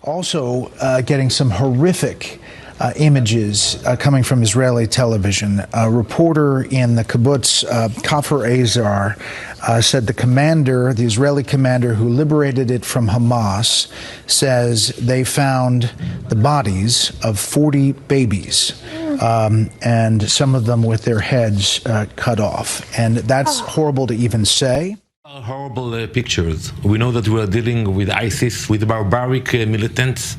Also getting some horrific images coming from Israeli television. A reporter in the kibbutz, Kafr Azar, said the Israeli commander who liberated it from Hamas, says they found the bodies of 40 babies, and some of them with their heads cut off. And that's horrible to even say. Horrible pictures. We know that we are dealing with ISIS, with barbaric militants.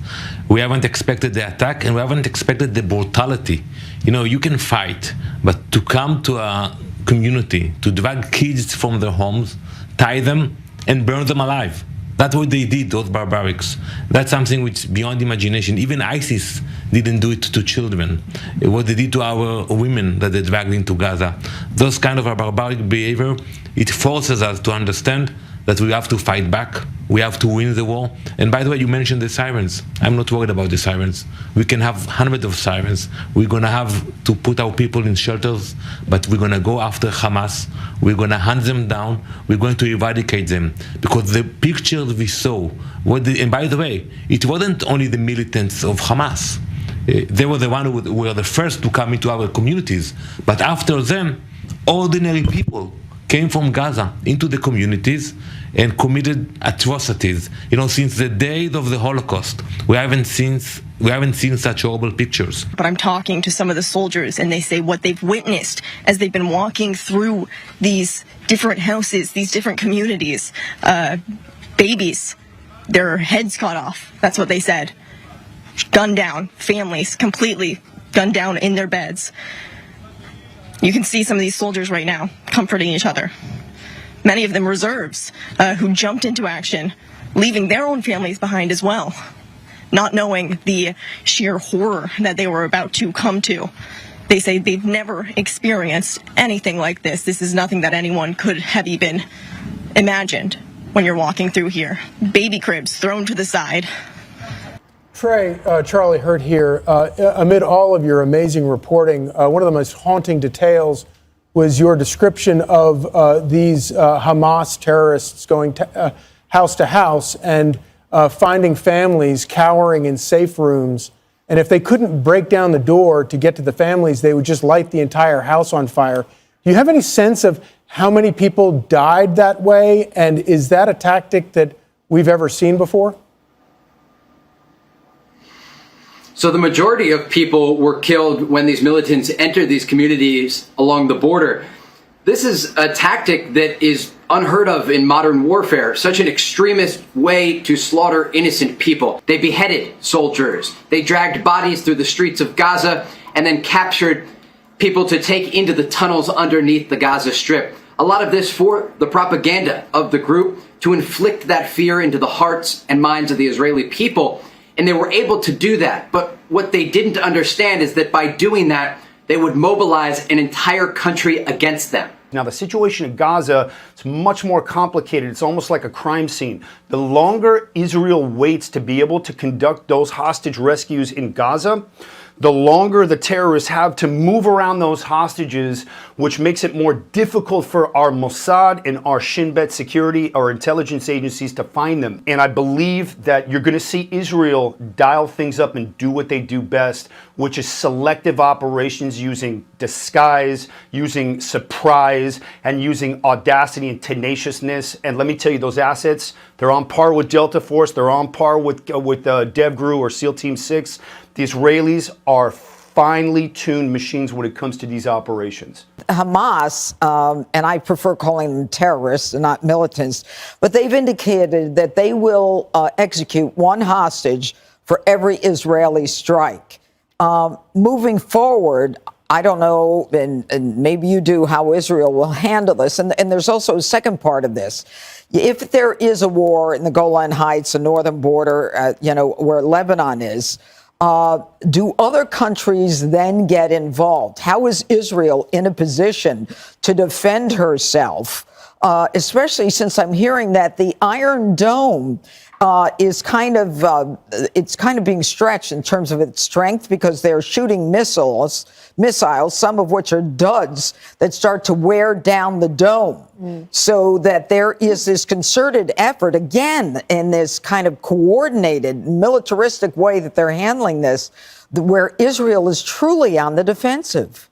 We haven't expected the attack, and we haven't expected the brutality. You know, you can fight, but to come to a community, to drag kids from their homes, tie them, and burn them alive. That's what they did, those barbarics. That's something which is beyond imagination. Even ISIS didn't do it to children. What they did to our women that they dragged into Gaza. Those kind of a barbaric behavior, it forces us to understand that we have to fight back. We have to win the war. And by the way, you mentioned the sirens. I'm not worried about the sirens. We can have hundreds of sirens. We're going to have to put our people in shelters, but we're going to go after Hamas. We're going to hunt them down. We're going to eradicate them. Because the pictures we saw, and by the way, it wasn't only the militants of Hamas. They were the ones who were the first to come into our communities. But after them, ordinary people came from Gaza into the communities and committed atrocities. You know, since the days of the Holocaust, we haven't seen such horrible pictures. But I'm talking to some of the soldiers, and they say what they've witnessed as they've been walking through these different houses, these different communities. Babies, their heads cut off. That's what they said. Gunned down, families completely gunned down in their beds. You can see some of these soldiers right now comforting each other. Many of them reserves who jumped into action, leaving their own families behind as well, not knowing the sheer horror that they were about to come to. They say they've never experienced anything like this. This is nothing that anyone could have even imagined when you're walking through here. Baby cribs thrown to the side. Trey, Charlie Hurt here. Amid all of your amazing reporting, one of the most haunting details was your description of these Hamas terrorists going house to house and finding families cowering in safe rooms. And if they couldn't break down the door to get to the families, they would just light the entire house on fire. Do you have any sense of how many people died that way? And is that a tactic that we've ever seen before? So the majority of people were killed when these militants entered these communities along the border. This is a tactic that is unheard of in modern warfare, such an extremist way to slaughter innocent people. They beheaded soldiers. They dragged bodies through the streets of Gaza and then captured people to take into the tunnels underneath the Gaza Strip. A lot of this for the propaganda of the group to inflict that fear into the hearts and minds of the Israeli people. And they were able to do that. But what they didn't understand is that by doing that, they would mobilize an entire country against them. Now, the situation in Gaza is much more complicated. It's almost like a crime scene. The longer Israel waits to be able to conduct those hostage rescues in Gaza, the longer the terrorists have to move around those hostages, which makes it more difficult for our Mossad and our Shin Bet security, our intelligence agencies, to find them. And I believe that you're going to see Israel dial things up and do what they do best, which is selective operations using disguise, using surprise, and using audacity and tenaciousness. And let me tell you, those assets, they're on par with Delta Force. They're on par with DevGru or SEAL Team 6. The Israelis are finely tuned machines when it comes to these operations. Hamas, and I prefer calling them terrorists and not militants, but they've indicated that they will execute one hostage for every Israeli strike. Moving forward, I don't know, and maybe you do, how Israel will handle this. And there's also a second part of this. If there is a war in the Golan Heights, the northern border, where Lebanon is, do other countries then get involved? How is Israel in a position to defend herself, especially since I'm hearing that the Iron Dome is kind of it's kind of being stretched in terms of its strength because they're shooting missiles, some of which are duds that start to wear down the dome. So that there is this concerted effort again in this kind of coordinated militaristic way that they're handling this, where Israel is truly on the defensive.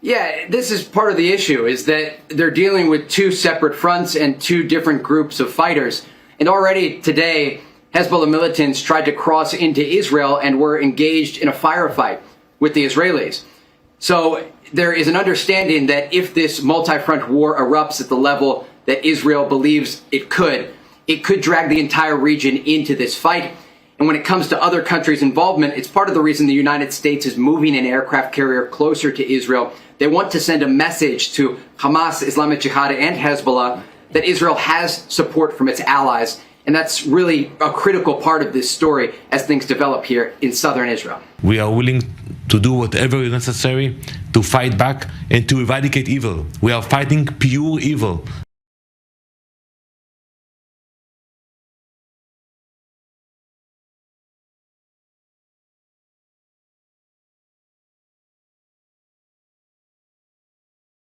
Yeah, this is part of the issue, is that they're dealing with two separate fronts and two different groups of fighters. And already today, Hezbollah militants tried to cross into Israel and were engaged in a firefight with the Israelis. So there is an understanding that if this multi-front war erupts at the level that Israel believes it could drag the entire region into this fight. And when it comes to other countries' involvement, it's part of the reason the United States is moving an aircraft carrier closer to Israel. They want to send a message to Hamas, Islamic Jihad, and Hezbollah that Israel has support from its allies. And that's really a critical part of this story as things develop here in southern Israel. We are willing to do whatever is necessary to fight back and to eradicate evil. We are fighting pure evil.